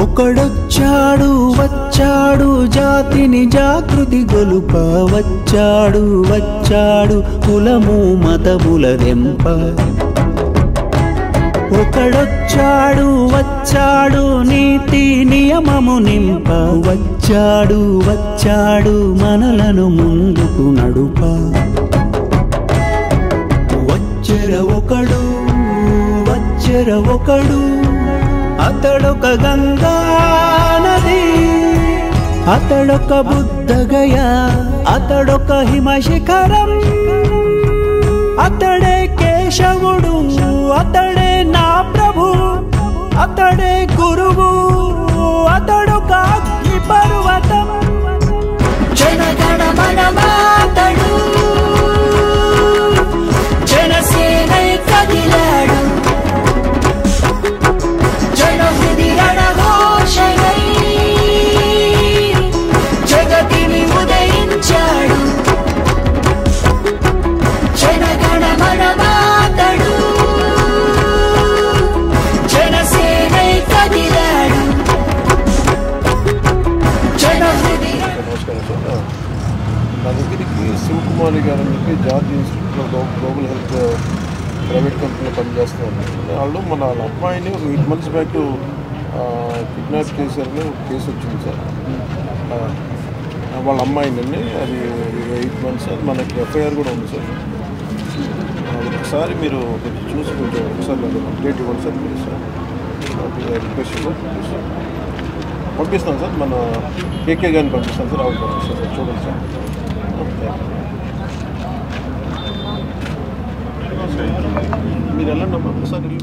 ఒకడొచ్చాడు వచ్చాడు జాతిని జాగృతి గొలుప వచ్చాడు వచ్చాడు కులము మతముల దెంప ఒకడొచ్చాడు వచ్చాడు నీతి నియమము నింప వచ్చాడు వచ్చాడు మనలను ముందుకు నడుప వచ్చెర ఒకడు అతడొక గంగా నది అతడొక బుద్ధగయ అతడొక హిమశిఖరం అతడే కేశవుడు అతడే నా ప్రభు అతడే గురువు అతడొక అగ్ని పర్వతం జనగణ మనమాతడు జనసేనై కదిలాడు జనహృది రణఘోషణై జగతిని ఉదయించాడు జనగణ మనమాతడు జనసేనై కదిలాడు జనహృది. నా దగ్గరికి శివకుమారి గారు అని చెప్పి జార్జ్ ఇన్స్టిట్యూట్లో గ్లోబల్ హెల్త్ ప్రైవేట్ కంపెనీలో పనిచేస్తున్నారు. వాళ్ళు వాళ్ళ అమ్మాయిని ఒక 8 months బ్యాక్ కిడ్నాప్ చేశారని ఒక కేసు వచ్చింది సార్. వాళ్ళ అమ్మాయిని అది 8 months అది మనకి ఎఫ్ఐఆర్ కూడా ఉంది సార్. ఒకసారి మీరు కొంచెం చూసి కొంచెం ఒకసారి నాకు అప్డేట్ ఇవ్వండి sir please sir. Request sir పంపిస్తాను సార్. మన కేకే గారిని పంపిస్తాను సార్. ఆవిడ పంపిస్తాను సార్. చూడండి సార్. మీరు వెళ్ళండి అమ్మా ఒకసారి వెళ్ళి